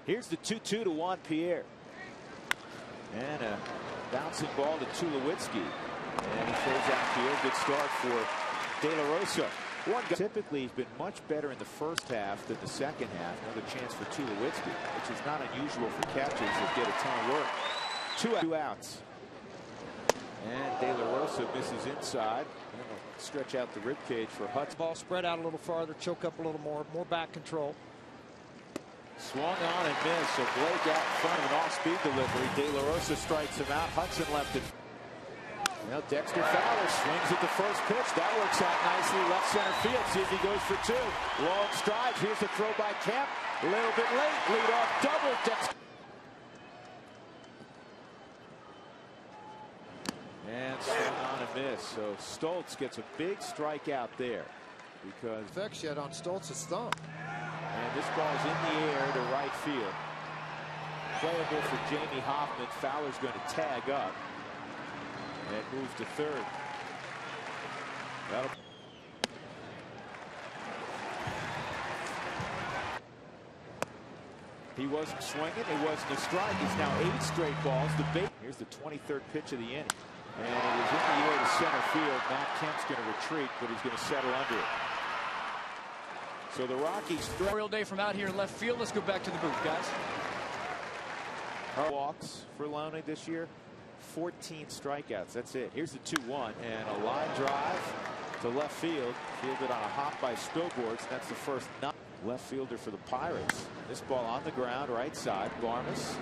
Here's the 2-2 to Juan Pierre. And a bouncing ball to Tulowitzki. And he throws out field. Good start for De La Rosa. Typically, he's been much better in the first half than the second half. Another chance for Tulowitzki, which is not unusual for catchers that get a ton of work. Two outs. And De La Rosa misses inside. Stretch out the rib cage for Hudson. Ball spread out a little farther, choke up a little more back control. Swung on and missed, so Blake out in front of an off-speed delivery. De La Rosa strikes him out. Hudson left it. Well, Dexter Fowler swings at the first pitch. That works out nicely. Left center field. See if he goes for two. Long strides. Here's the throw by Kemp. A little bit late. Lead off double. Dexter. And swung on and miss. So Stoltz gets a big strikeout there because Effects yet on Stoltz's thumb. And this ball's in the air to right field. Playable for Jamie Hoffman. Fowler's going to tag up. And moves to third. He wasn't swinging. It wasn't a strike. It's now 8 straight balls. Here's the 23rd pitch of the inning. And it was in the air to center field. Matt Kemp's going to retreat, but he's going to settle under it. So the Rockies. Memorial Day from out here in left field. Let's go back to the booth, guys. Walks for Loney this year. 14 strikeouts. That's it. Here's the 2-1 and a line drive to left field. Fielded on a hop by Spilborghs. That's the first left fielder for the Pirates. This ball on the ground, right side. Barmes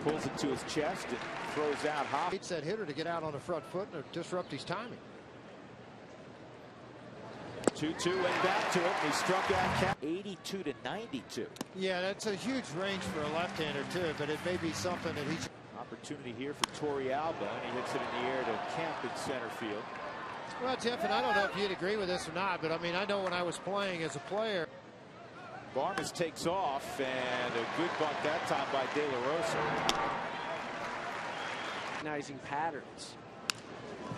pulls it to his chest and throws out Hoffman. Needs that hitter to get out on the front foot and disrupt his timing. 2-2 and back to it. He struck out Kemp. 82 to 92. Yeah, that's a huge range for a left-hander too, but it may be something that he's. Opportunity here for Torey Alba, and he hits it in the air to Kemp in center field. Well, Jeff, and I don't know if you'd agree with this or not, but I mean, I know when I was playing as a player. Barmes takes off, and a good bunt that time by De La Rosa. Recognizing patterns.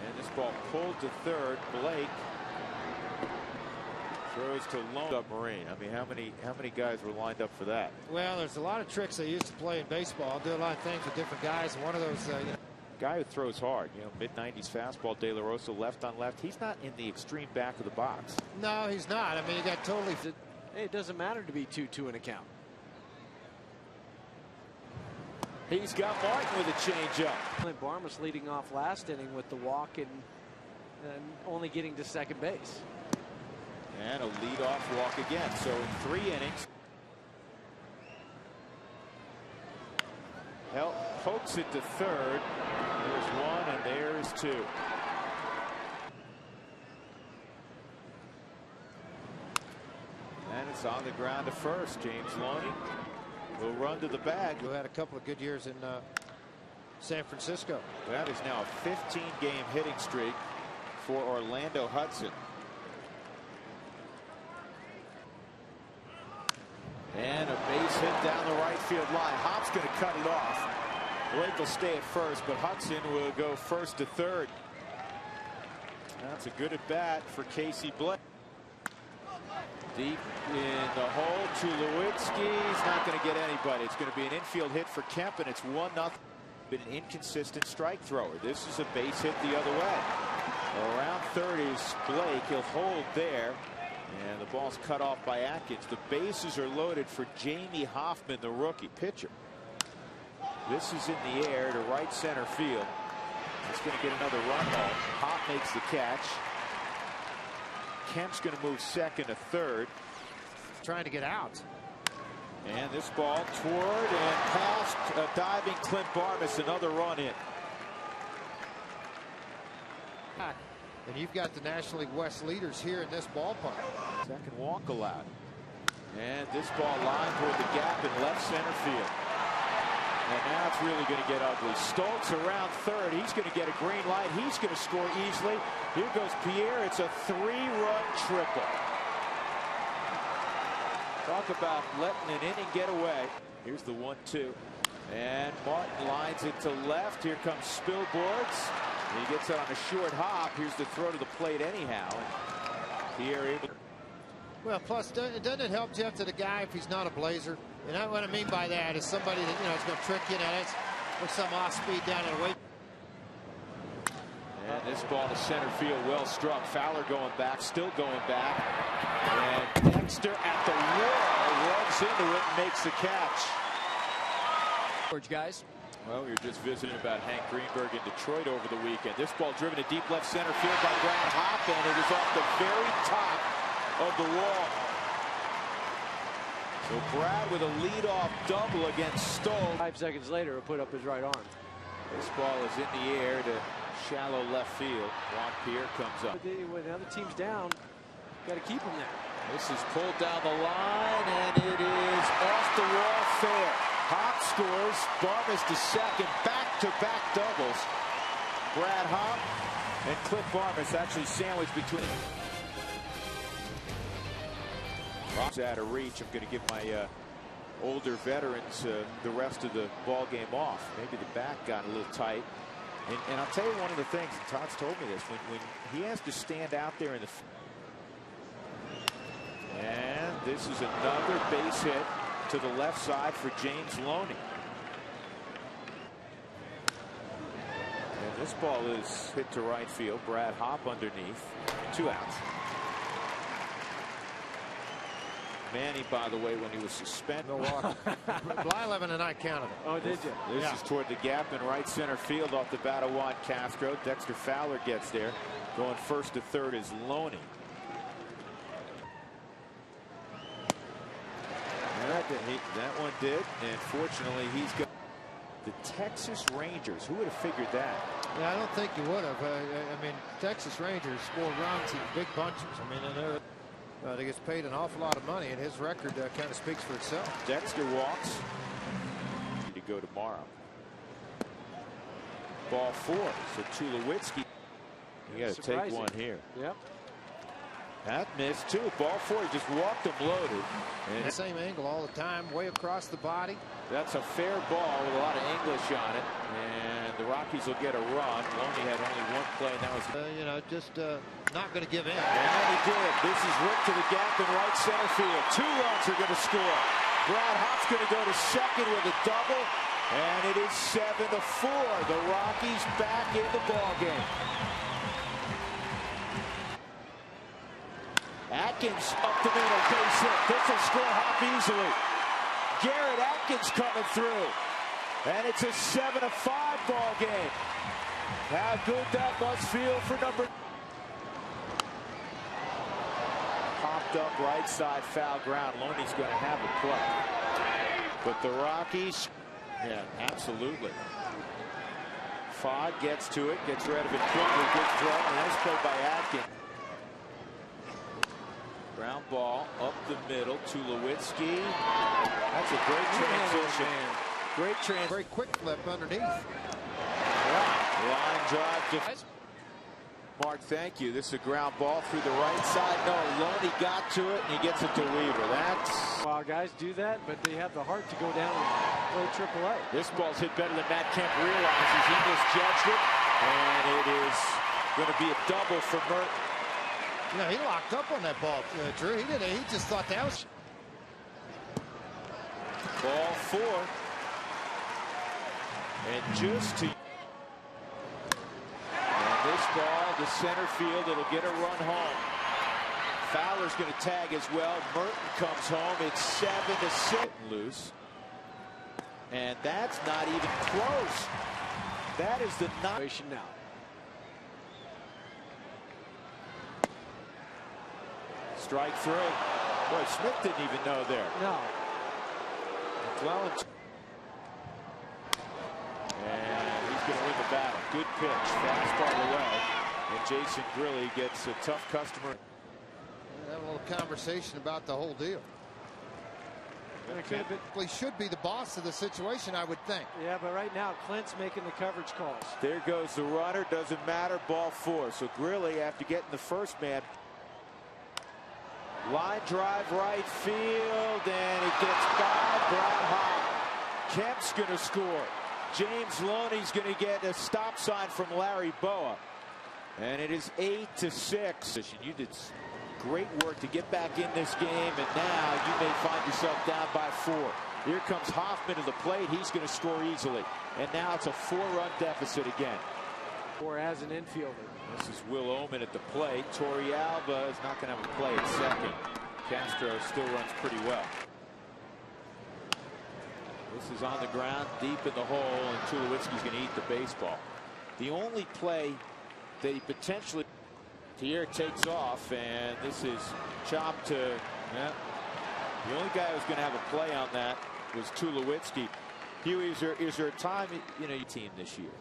And this ball pulled to third. Blake throws to lone submarine. I mean, how many guys were lined up for that? Well, there's a lot of tricks they used to play in baseball. Do a lot of things with different guys. And one of those, guy who throws hard, mid-90s fastball. De La Rosa left on left. He's not in the extreme back of the box. No, he's not. I mean, he got totally. It doesn't matter to be 2-2 in a count. He's got Martin with a changeup. Barmes leading off last inning with the walk and only getting to second base. And a leadoff walk again. So in 3 innings. Pokes it to third. There's 1 and there's 2. And it's on the ground to first. James Loney will run to the bag. Who had a couple of good years in San Francisco. That is now a 15-game hitting streak for Orlando Hudson. And a base hit down the right field line. Hop's going to cut it off. Blake will stay at first, but Hudson will go first to third. That's a good at bat for Casey Blake. Deep in the hole, Tulowitzki's not going to get anybody. It's going to be an infield hit for Kemp, and it's 1-0. Been an inconsistent strike thrower. This is a base hit the other way. Around third is Blake. He'll hold there. And the ball's cut off by Atkins. The bases are loaded for Jamie Hoffman, the rookie pitcher. This is in the air to right center field. It's going to get another run home. Hop makes the catch. Kemp's going to move second to third. Trying to get out. And this ball toward and past a diving Clint Barmes. Another run in. And you've got the National League West leaders here in this ballpark. Second walk allowed. And this ball lined toward the gap in left center field. And now it's really going to get ugly. Stoltz around third. He's going to get a green light. He's going to score easily. Here goes Pierre. It's a 3-run triple. Talk about letting an inning get away. Here's the 1-2. And Martin lines it to left. Here comes Spilborghs. He gets it on a short hop. Here's the throw to the plate anyhow. And Pierre able. Well, plus, doesn't it help, Jeff, to the guy if he's not a Blazer? And what I mean by that is somebody that, is going to trick you. With some off speed down and away. And this ball to center field, well struck. Fowler going back, still going back. And Dexter at the wall runs into it and makes the catch. George, guys. Well, we were just visiting about Hank Greenberg in Detroit over the weekend. This ball driven to deep left center field by Brad Hopp, and it is off the very top of the wall. So Brad with a leadoff double against Stoll. 5 seconds later, he'll put up his right arm. This ball is in the air to shallow left field. Juan Pierre comes up. When the other team's down, got to keep him there. This is pulled down the line, and it is off the wall fair. Hopp scores. Barmes to second. Back-to-back doubles. Brad Hopp and Cliff Barmes actually sandwiched between. Rock's out of reach. I'm going to give my older veterans the rest of the ball game off. Maybe the back got a little tight. And I'll tell you one of the things, and Todd's told me this, when he has to stand out there in the. And this is another base hit to the left side for James Loney. And this ball is hit to right field. Brad Hopp underneath. 2 outs. Manny, by the way, when he was suspended. Milwaukee. Blyleven and I counted it. Oh, did you? This is toward the gap in right center field off the bat of Juan Castro. Dexter Fowler gets there. Going first to third is Loney. That one did, and fortunately he's got the Texas Rangers. Who would have figured that? Yeah, I don't think you would have. I mean, Texas Rangers score runs in big bunches. I mean, and they gets paid an awful lot of money, and his record kind of speaks for itself. Dexter walks to go tomorrow. Ball 4. So Tulowitzki, you got to take one here. Yep. That missed too. Ball 4, he just walked him loaded. And the same angle all the time, way across the body. That's a fair ball with a lot of English on it, and the Rockies will get a run. Loney had only one play, and that was just not going to give in. And he did. This is ripped to the gap in right center field. 2 runs are going to score. Brad Hopp's going to go to second with a double, and it is 7-4. The Rockies back in the ball game. Atkins up the middle, base hit. This will score Hopp easily. Garrett Atkins coming through. And it's a 7-5 ball game. How good that must feel for number. Popped up right side, foul ground. Loney's going to have a play. But the Rockies, yeah, absolutely. Fogg gets to it, gets rid of it quickly. Good throw. Nice play by Atkins. Ground ball up the middle to Tulowitzki. That's a great transition. Great transfer. Very quick flip underneath. Line drive to Mark. Thank you. This is a ground ball through the right side. No, Loney got to it and he gets it to Weaver. That's. Well, guys do that, but they have the heart to go down and play AAA. This ball's hit better than Matt Kemp realizes. He misjudged it, and it is going to be a double for Merton. He locked up on that ball, Drew. He just thought that was. Ball 4. And just to. And this ball to center field. It'll get a run home. Fowler's going to tag as well. Merton comes home. It's 7-6. Loose. And that's not even close. That is the situation now. Strike 3. Boy, Smith didn't even know there. No. McClellan. And he's going to win the battle. Good pitch. Fastball away. And Jason Grilly gets a tough customer. Have a little conversation about the whole deal. He should be the boss of the situation, I would think. Yeah, but right now, Clint's making the coverage calls. There goes the runner. Doesn't matter. Ball 4. So Grilly, after getting the first man. Line drive right field, and it gets by Brad Hopp. Kemp's going to score. James Loney's going to get a stop sign from Larry Boa. And it is 8-6. You did Great work to get back in this game, and now you may find yourself down by 4. Here comes Hoffman to the plate. He's going to score easily. And now it's a 4-run deficit again. Or as an infielder. This is Will Oman at the plate. Torrealba is not going to have a play at second. Castro still runs pretty well. This is on the ground, deep in the hole, and Tulowitzki's going to eat the baseball. The only play that he potentially... Pierre takes off, and this is chopped to... Yeah, the only guy who's going to have a play on that was Tulowitzki. Huey, is there a time, team this year?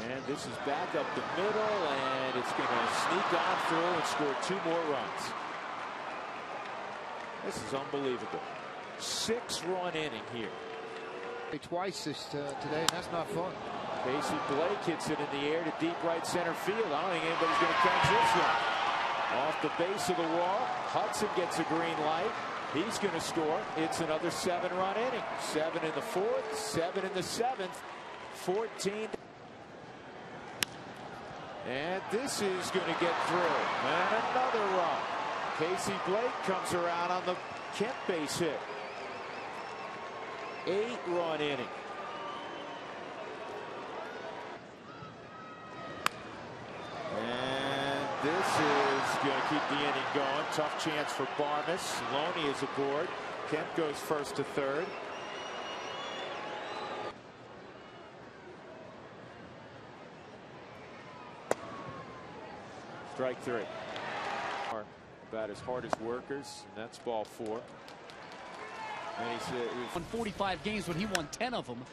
And this is back up the middle, and it's going to sneak on through and score 2 more runs. This is unbelievable. 6-run inning here. Twice today, and that's not fun. Casey Blake hits it in the air to deep right center field. I don't think anybody's going to catch this one. Off the base of the wall, Hudson gets a green light. He's going to score. It's another 7-run inning. 7 in the 4th, 7 in the 7th, 14. And this is going to get through. And another run. Casey Blake comes around on the Kemp base hit. 8-run inning. And this is going to keep the inning going. Tough chance for Barnes. Loney is aboard. Kemp goes first to third. Strike 3. About as hard as workers, and that's ball 4. And he said won 45 games, but he won 10 of them.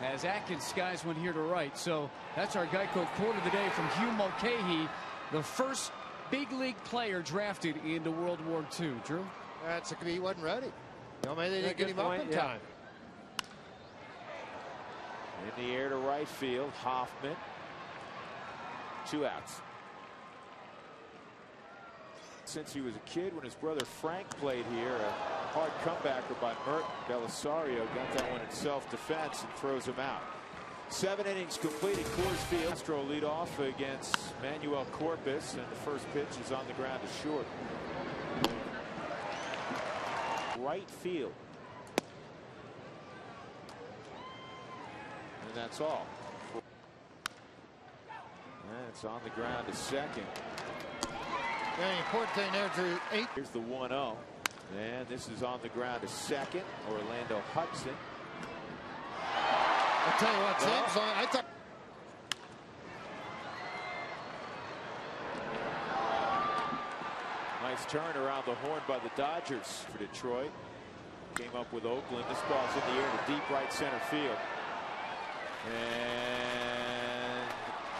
As Atkins skies one here to right. So that's our Geico quote of the day from Hugh Mulcahy, the first big league player drafted into World War II. Drew? He wasn't ready. Maybe they didn't get him up in time. In the air to right field, Hoffman. 2 outs. Since he was a kid, when his brother Frank played here, a hard comebacker by Merton. Belisario got that one in self-defense and throws him out. 7 innings completed. Coors Field. Stro lead off against Manuel Corpus, and the first pitch is on the ground to short. Right field. And that's all. And it's on the ground to second. Very important thing there, Drew. 8. Here's the 1-0. And this is on the ground to second. Orlando Hudson. I'll tell you what, Tim's on. I thought. Nice turn around the horn by the Dodgers for Detroit. Came up with Oakland. This ball's in the air to deep right center field. And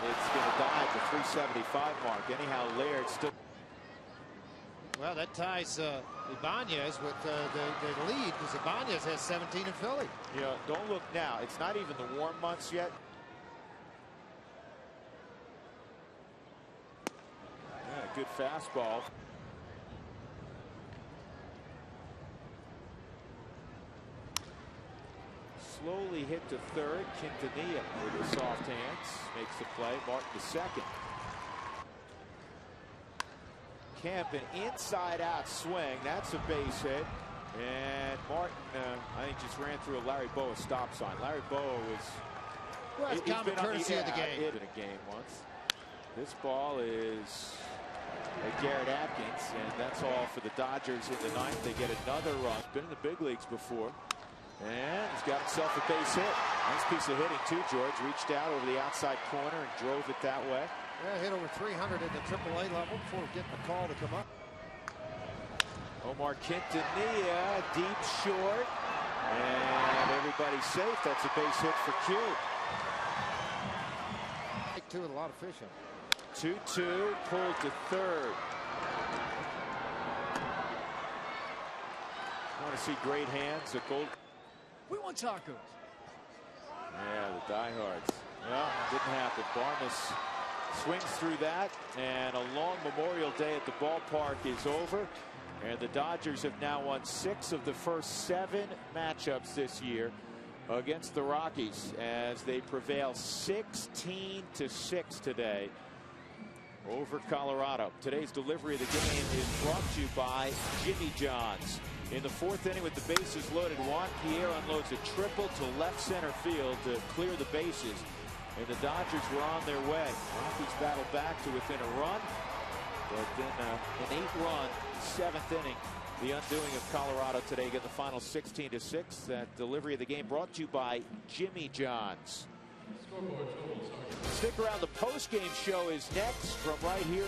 it's going to die at the 375 mark. Anyhow, Laird still. Well, that ties Ibanez with the lead, because Ibanez has 17 in Philly. Yeah, don't look now. It's not even the warm months yet. Yeah, good fastball. Slowly hit to third. Quintanilla with his soft hands makes the play. Martin to second. Kemp, an inside-out swing. That's a base hit. And Martin, I think, just ran through a Larry Boa stop sign. Larry Boa was... Well, it's common courtesy of the game. He's been in a game once. This ball is Garrett Atkins, and that's all for the Dodgers in the 9th. They get another run. He's been in the big leagues before. And he's got himself a base hit. Nice piece of hitting, too, George. Reached out over the outside corner and drove it that way. Yeah, hit over 300 at the AAA level before getting a call to come up. Omar Quintanilla, deep short. And everybody's safe. That's a base hit for Q. Take 2 with a lot of fish in. 2-2, pulled to third. Want to see great hands at gold. We want tacos. Yeah, the diehards. Well, didn't happen. Barnes swings through that, and a long Memorial Day at the ballpark is over. And the Dodgers have now won 6 of the first 7 matchups this year against the Rockies, as they prevail 16-6 today over Colorado. Today's delivery of the game is brought to you by Jimmy John's. In the fourth inning with the bases loaded, Juan Pierre unloads a triple to left center field to clear the bases. And the Dodgers were on their way. Rockies battled back to within a run. But then an 8-run seventh inning. The undoing of Colorado today. Get the final 16-6. That delivery of the game brought to you by Jimmy John's. Stick around. The post-game show is next from right here.